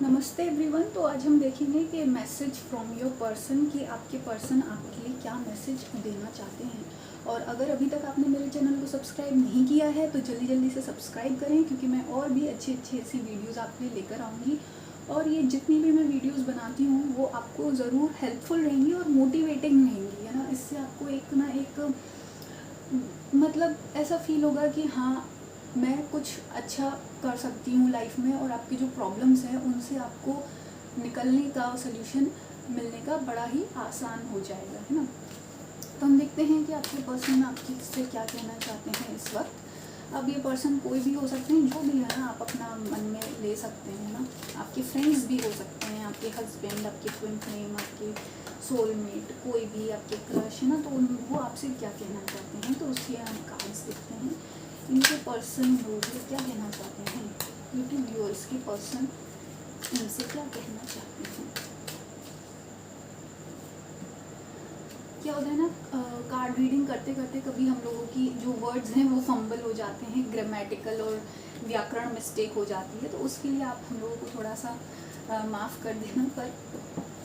नमस्ते एवरीवन। तो आज हम देखेंगे कि मैसेज फ्रॉम योर पर्सन, कि आपके पर्सन आपके लिए क्या मैसेज देना चाहते हैं। और अगर अभी तक आपने मेरे चैनल को सब्सक्राइब नहीं किया है तो जल्दी जल्दी से सब्सक्राइब करें, क्योंकि मैं और भी अच्छी अच्छी ऐसी वीडियोस आपके लिए लेकर आऊँगी। और ये जितनी भी मैं वीडियोस बनाती हूँ वो आपको ज़रूर हेल्पफुल रहेंगी और मोटिवेटिंग रहेंगी, है ना। इससे आपको एक ना एक मतलब ऐसा फील होगा कि हाँ, मैं कुछ अच्छा कर सकती हूँ लाइफ में, और आपकी जो प्रॉब्लम्स हैं उनसे आपको निकलने का सल्यूशन मिलने का बड़ा ही आसान हो जाएगा, है ना। तो हम देखते हैं कि आपके पर्सन आपकी से क्या कहना चाहते हैं इस वक्त। अब ये पर्सन कोई भी हो सकते हैं, जो भी है ना, आप अपना मन में ले सकते हैं ना। आपके फ्रेंड्स भी हो सकते हैं, आपके हस्बैंड, आपके ट्विन फ्लेम, आपके सोलमेट, कोई भी आपके क्रश, है ना। तो वो आपसे क्या कहना चाहते हैं, तो उसके हम कार्ड्स देखते हैं। इनके पर्सन लोग क्या कहना चाहते हैं, यूट्यूब व्यूअर्स के पर्सन इनसे क्या कहना चाहते हैं। क्या होता है ना, कार्ड रीडिंग करते करते कभी हम लोगों की जो वर्ड्स हैं वो फंबल हो जाते हैं, ग्रामेटिकल और व्याकरण मिस्टेक हो जाती है। तो उसके लिए आप हम लोगों को थोड़ा सा माफ़ कर देना। पर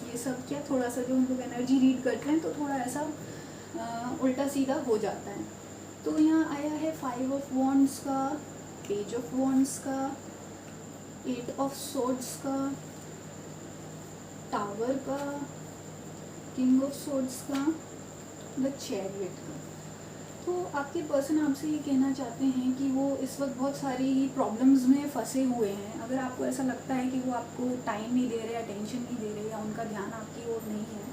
ये सब क्या, थोड़ा सा जो हम लोग एनर्जी रीड करते हैं तो थोड़ा ऐसा उल्टा सीधा हो जाता है। तो यहाँ आया है 5 ऑफ वॉन्ड्स का, पेज ऑफ वॉन्ड्स का, 8 ऑफ सोर्ड्स का, टावर का, किंग ऑफ सोर्ड्स का, द चैरियट का। तो आपके पर्सन आपसे ये कहना चाहते हैं कि वो इस वक्त बहुत सारी प्रॉब्लम्स में फंसे हुए हैं। अगर आपको ऐसा लगता है कि वो आपको टाइम नहीं दे रहे, अटेंशन नहीं दे रहे, या उनका ध्यान आपकी ओर नहीं है,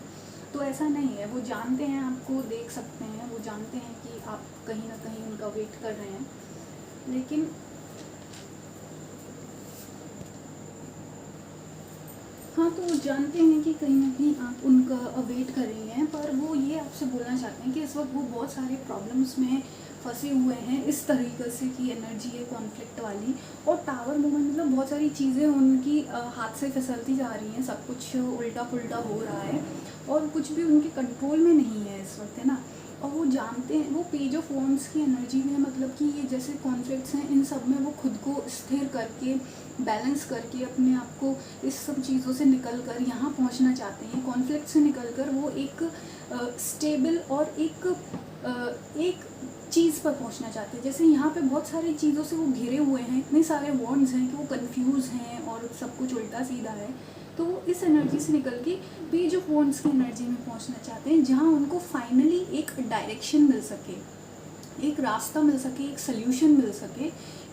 तो ऐसा नहीं है। वो जानते हैं, आपको देख सकते हैं, वो जानते हैं कि आप कहीं ना कहीं उनका वेट कर रहे हैं। लेकिन हाँ, तो वो जानते हैं कि कहीं ना कहीं आप उनका वेट कर रही हैं। पर वो ये आपसे बोलना चाहते हैं कि इस वक्त वो बहुत सारे प्रॉब्लम्स में फंसे हुए हैं, इस तरीके से की एनर्जी है कॉन्फ्लिक्ट वाली। और टावर मूवमेंट मतलब बहुत सारी चीज़ें उनकी हाथ से फिसलती जा रही हैं, सब कुछ उल्टा पुल्टा हो रहा है और कुछ भी उनके कंट्रोल में नहीं है इस वक्त, है ना। और वो जानते हैं, वो पेज ऑफ वॉन्ड्स की एनर्जी में, मतलब कि ये जैसे कॉन्फ्लिक्ट्स हैं इन सब में वो खुद को स्थिर करके, बैलेंस करके, अपने आप को इस सब चीज़ों से निकल कर यहाँ पहुँचना चाहते हैं। कॉन्फ्लिक्ट से निकल कर वो एक स्टेबल और एक चीज़ पर पहुँचना चाहते हैं। जैसे यहाँ पे बहुत सारी चीज़ों से वो घिरे हुए हैं, इतने सारे वॉन्ड्स हैं कि वो कंफ्यूज हैं और सब कुछ उल्टा सीधा है। तो वो इस एनर्जी से निकल के पेज ऑफ वॉन्ड्स की एनर्जी में पहुँचना चाहते हैं, जहाँ उनको फाइनली एक डायरेक्शन मिल सके, एक रास्ता मिल सके, एक सल्यूशन मिल सके,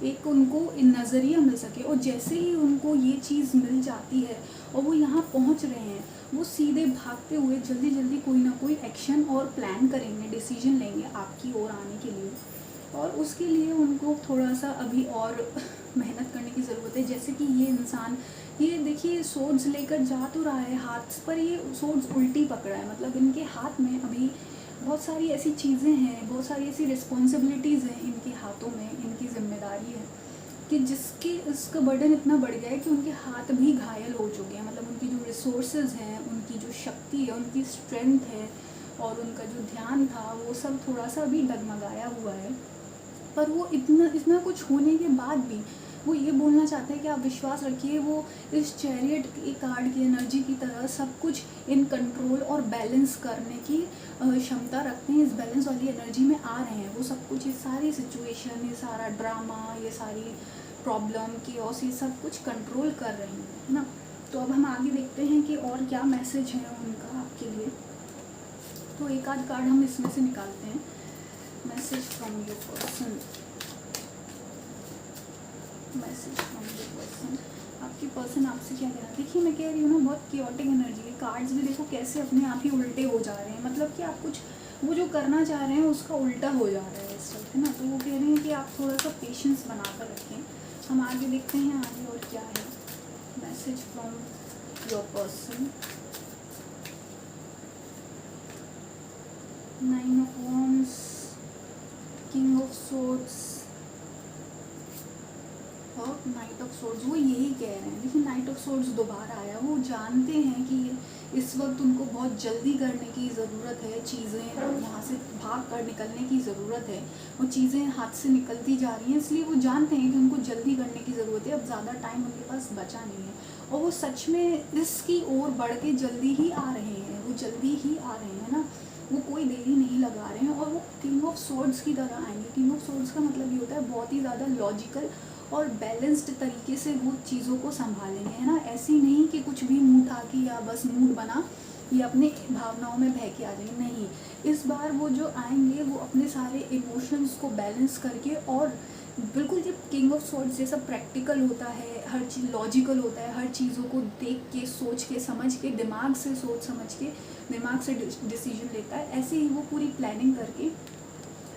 एक उनको नज़रिया मिल सके। और जैसे ही उनको ये चीज़ मिल जाती है और वो यहाँ पहुँच रहे हैं, वो सीधे भागते हुए जल्दी जल्दी कोई ना कोई एक्शन और प्लान करेंगे, डिसीजन लेंगे आपकी ओर आने के लिए। और उसके लिए उनको थोड़ा सा अभी और मेहनत करने की ज़रूरत है। जैसे कि ये इंसान, ये देखिए सोर्ड्स लेकर जा तो रहा है, हाथ पर ये सोर्ड्स उल्टी पकड़ा है, मतलब इनके हाथ में अभी बहुत सारी ऐसी चीज़ें हैं, बहुत सारी ऐसी रिस्पॉन्सिबिलिटीज़ हैं इनके हाथों में, इनकी जिम्मेदारी है कि जिसके इसका बर्डन इतना बढ़ गया है कि उनके हाथ भी घायल हो चुके हैं। मतलब उनकी जो रिसोर्सेज हैं, उनकी जो शक्ति है, उनकी स्ट्रेंथ है और उनका जो ध्यान था, वो सब थोड़ा सा अभी डगमगाया हुआ है। पर वो इतना कुछ होने के बाद भी वो ये बोलना चाहते हैं कि आप विश्वास रखिए, वो इस चैरियट के कार्ड की एनर्जी की तरह सब कुछ इन कंट्रोल और बैलेंस करने की क्षमता रखते हैं। इस बैलेंस वाली एनर्जी में आ रहे हैं वो सब कुछ, ये सारी सिचुएशन, ये सारा ड्रामा, ये सारी प्रॉब्लम, केओस, ये सब कुछ कंट्रोल कर रहे हैं, है ना। तो अब हम आगे देखते हैं कि और क्या मैसेज है उनका आपके लिए। तो एक आध कार्ड हम इसमें से निकालते हैं। Message from your person, message from your person, आपके पर्सन आपसे क्या कह रहा है। देखिए मैं कह रही हूँ ना, बहुत क्योटिक एनर्जी है। कार्ड्स भी देखो कैसे अपने आप ही उल्टे हो जा रहे हैं, मतलब कि आप कुछ वो जो करना चाह रहे हैं उसका उल्टा हो जा रहा है इस वक्त, है ना। तो वो कह रहे हैं कि आप थोड़ा सा पेशेंस बना कर रखें। हम आगे देखते हैं आगे और क्या है। Message from your person, 9 of wands, king of swords और नाइट ऑफ सोर्ड्स। वो यही कह रहे हैं, देखिए नाइट ऑफ सोर्ड्स दोबारा आया। वो जानते हैं कि इस वक्त उनको बहुत जल्दी करने की ज़रूरत है, चीज़ें यहाँ से भाग कर निकलने की ज़रूरत है। वो चीज़ें हाथ से निकलती जा रही हैं, इसलिए वो जानते हैं कि उनको जल्दी करने की ज़रूरत है, अब ज़्यादा टाइम उनके पास बचा नहीं है। और वो सच में इसकी ओर बढ़ के जल्दी ही आ रहे हैं, वो जल्दी ही आ रहे हैं ना, वो कोई देरी नहीं लगा रहे हैं। और वो किंग ऑफ सोर्ड्स की तरह आएंगे। किंग ऑफ सोर्ड्स का मतलब ये होता है बहुत ही ज़्यादा लॉजिकल और बैलेंस्ड तरीके से वो चीज़ों को संभालेंगे, है ना। ऐसी नहीं कि कुछ भी मुँह उठा के या बस मूड बना या अपने भावनाओं में बह के आ जाएंगे, नहीं। इस बार वो जो आएंगे वो अपने सारे इमोशंस को बैलेंस करके, और बिल्कुल जब किंग ऑफ सॉर्ड्स जैसा प्रैक्टिकल होता है, हर चीज़ लॉजिकल होता है, हर चीज़ों को देख के सोच के समझ के दिमाग से सोच समझ के दिमाग से डिसीजन लेता है, ऐसे ही वो पूरी प्लानिंग करके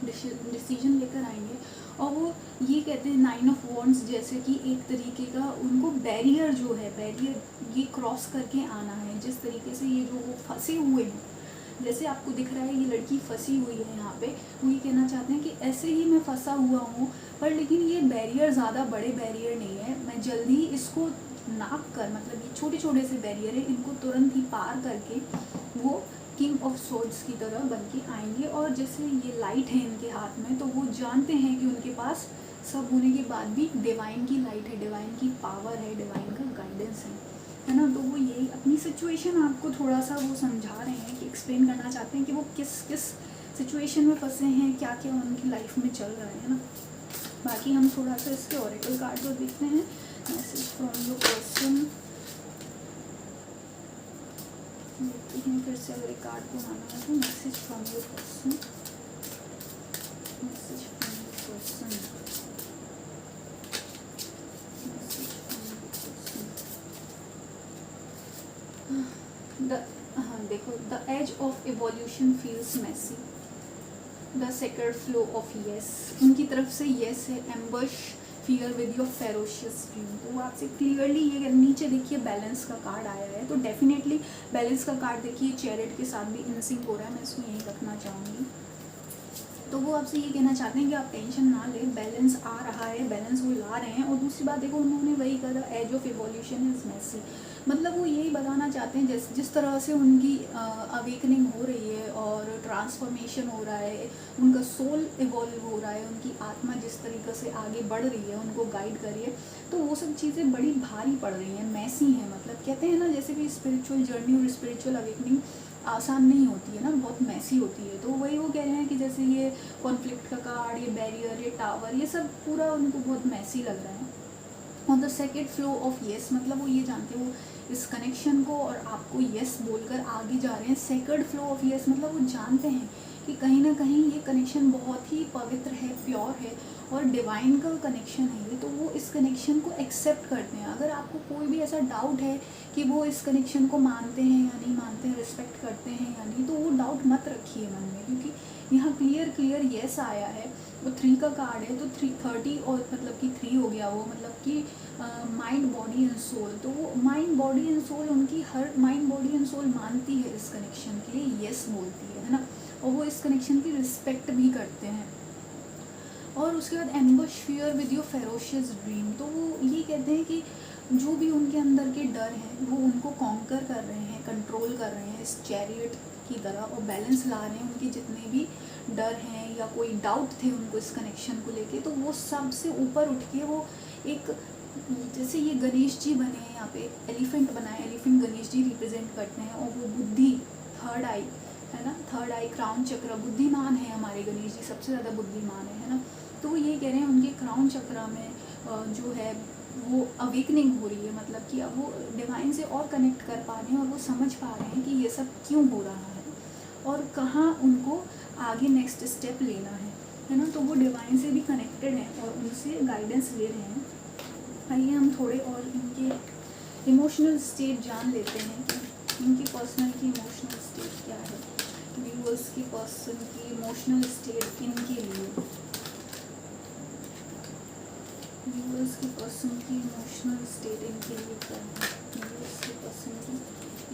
डिसीजन लेकर आएंगे। और वो ये कहते हैं 9 ऑफ वॉन्ड्स जैसे कि एक तरीके का उनको बैरियर जो है, बैरियर ये क्रॉस करके आना है। जिस तरीके से ये जो वो फंसे हुए हैं, जैसे आपको दिख रहा है ये लड़की फंसी हुई है यहाँ पे, वो ये कहना चाहते हैं कि ऐसे ही मैं फंसा हुआ हूँ, पर लेकिन ये बैरियर ज़्यादा बड़े बैरियर नहीं है, मैं जल्दी इसको नाप कर, मतलब ये छोटे छोटे से बैरियर है, इनको तुरंत ही पार करके वो किंग ऑफ सोर्ड्स की तरह बन के आएंगे। और जैसे ये लाइट है इनके हाथ में, तो वो जानते हैं कि उनके पास सब होने के बाद भी डिवाइन की लाइट है, डिवाइन की पावर है, डिवाइन का गाइडेंस है ना। तो वो यही अपनी सिचुएशन आपको थोड़ा सा वो समझा रहे हैं कि एक्सप्लेन करना चाहते हैं कि वो किस किस सिचुएशन में फंसे हैं, क्या क्या उनकी लाइफ में चल रहा है ना। बाकी हम थोड़ा सा इसके ऑरेकल कार्ड को देखते हैं। मैसेज फ्रॉम योर पर्सन, देखते हैं फिर से अगर एक कार्ड को आना है तो message from your person, message from your person, message from your person. हाँ देखो, the age of evolution feels messy, the second flow of yes, उनकी तरफ से येस है। Ambush fear with your ferocious dream, तो वो आपसे क्लियरली ये नीचे देखिए बैलेंस का कार्ड आया है, तो डेफिनेटली बैलेंस का कार्ड देखिए चैरिट के साथ भी इनसिंक हो रहा है, मैं इसको यहीं रखना चाहूँगी। तो वो आपसे ये कहना चाहते हैं कि आप टेंशन ना लें, बैलेंस आ रहा है, बैलेंस वो ला रहे हैं। और दूसरी बात देखो, उन्होंने वही कहा था age of evolution is messy, मतलब वो यही बताना चाहते हैं जिस तरह से उनकी अवेकनिंग हो रही है और ट्रांसफॉर्मेशन हो रहा है, उनका सोल इवॉल्व हो रहा है, उनकी आत्मा जिस तरीके से आगे बढ़ रही है, उनको गाइड कर रही है, तो वो सब चीज़ें बड़ी भारी पड़ रही हैं, मैसी हैं। मतलब कहते हैं ना, जैसे कि स्पिरिचुअल जर्नी और स्पिरिचुअल अवेकनिंग आसान नहीं होती है ना, बहुत मैसी होती है। तो वही वो कह रहे हैं कि जैसे ये कॉन्फ्लिक्ट का कार्ड, ये बैरियर, ये टावर, ये सब पूरा उनको बहुत मैसी लग रहा है। On the second flow of yes, मतलब वो ये जानते हैं, वो इस कनेक्शन को और आपको येस बोलकर आगे जा रहे हैं। सेकंड फ्लो ऑफ येस मतलब वो जानते हैं कि कहीं ना कहीं ये कनेक्शन बहुत ही पवित्र है, प्योर है और डिवाइन का कनेक्शन है ये, तो वो इस कनेक्शन को एक्सेप्ट करते हैं। अगर आपको कोई भी ऐसा डाउट है कि वो इस कनेक्शन को मानते हैं या नहीं मानते हैं, रिस्पेक्ट करते हैं या नहीं, तो वो डाउट मत रखिए मन में, क्योंकि यहाँ क्लियर येस आया है। वो 3 का कार्ड है, तो 30 और मतलब कि 3 हो गया वो, मतलब कि माइंड बॉडी एंड सोल, तो वो माइंड बॉडी एंड सोल, उनकी हर माइंड बॉडी एंड सोल मानती है इस कनेक्शन के लिए, येस बोलती है ना, और वो इस कनेक्शन की रिस्पेक्ट भी करते हैं। और उसके बाद ambush fear with your ferocious dream, तो वो ये कहते हैं कि जो भी उनके अंदर के डर हैं वो उनको कॉन्कर कर रहे हैं, कंट्रोल कर रहे हैं इस चैरियट की तरह, और बैलेंस ला रहे हैं। उनके जितने भी डर हैं या कोई डाउट थे उनको इस कनेक्शन को लेके, तो वो सब से ऊपर उठ के वो एक, जैसे ये गणेश जी बने हैं यहाँ पे, एलिफेंट बना है, एलिफेंट गणेश जी रिप्रेजेंट करते हैं, और वो बुद्धि, थर्ड आई है ना, थर्ड आई, क्राउन चक्र, बुद्धिमान है हमारे गणेश जी, सबसे ज़्यादा बुद्धिमान है ना। तो वो ये कह रहे हैं उनके क्राउन चक्र में जो है वो अवेकनिंग हो रही है, मतलब कि अब वो डिवाइन से और कनेक्ट कर पा रहे हैं और वो समझ पा रहे हैं कि ये सब क्यों हो रहा है और कहाँ उनको आगे नेक्स्ट स्टेप लेना है ना। तो वो डिवाइन से भी कनेक्टेड हैं और उनसे गाइडेंस ले रहे हैं। आइए हम थोड़े और इनके इमोशनल स्टेट जान लेते हैं कि इनकी पर्सनल की इमोशनल स्टेट क्या है, व्यूअर्स की पर्सन की इमोशनल स्टेट इनके लिए, व्यूअर्स की पर्सन की इमोशनल स्टेट इनके लिए क्या है, व्यूअर्स की पर्सन की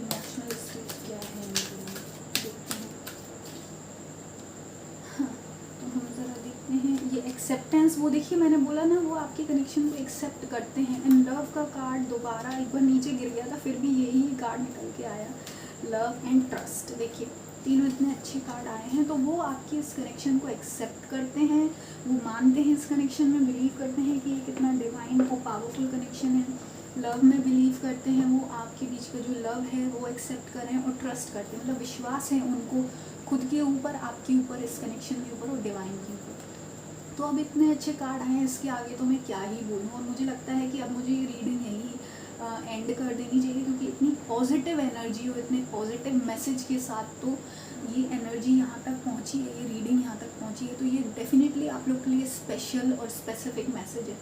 इमोशनल स्टेट क्या है इनके लिए, देखते हैं। हाँ, तो हम ज़रा देखते हैं ये एक्सेप्टेंस, वो देखिए मैंने बोला ना, वो आपके कनेक्शन को एक्सेप्ट करते हैं। एंड लव का कार्ड दोबारा एक बार नीचे गिर गया था, फिर भी यही कार्ड निकल के आया, लव एंड ट्रस्ट। देखिए तीनों इतने अच्छे कार्ड आए हैं, तो वो आपके इस कनेक्शन को एक्सेप्ट करते हैं, वो मानते हैं इस कनेक्शन में, बिलीव करते हैं कि ये कितना डिवाइन और पावरफुल कनेक्शन है। लव में बिलीव करते हैं, वो आपके बीच का जो लव है वो एक्सेप्ट करें, और ट्रस्ट करते हैं, मतलब विश्वास है उनको खुद के ऊपर, आपके ऊपर, इस कनेक्शन के ऊपर और डिवाइन के ऊपर। तो अब इतने अच्छे कार्ड आए हैं, इसके आगे तो मैं क्या ही बोलूँ। और मुझे लगता है कि अब मुझे ये रीडिंग यही एंड कर देनी चाहिए, क्योंकि इतनी पॉजिटिव एनर्जी और इतने पॉजिटिव मैसेज के साथ तो ये एनर्जी यहाँ तक पहुँची है, ये रीडिंग यहाँ तक पहुँची है, तो ये डेफिनेटली आप लोग के लिए स्पेशल और स्पेसिफिक मैसेज है।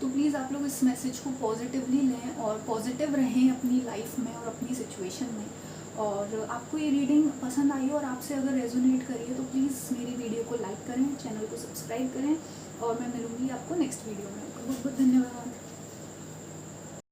तो प्लीज़ आप लोग इस मैसेज को पॉजिटिवली लें और पॉजिटिव रहें अपनी लाइफ में और अपनी सिचुएशन में। और आपको ये रीडिंग पसंद आई और आपसे अगर रेजोनेट करिए तो प्लीज़ मेरी वीडियो को लाइक करें, चैनल को सब्सक्राइब करें, और मैं मिलूँगी आपको नेक्स्ट वीडियो में। बहुत बहुत धन्यवाद।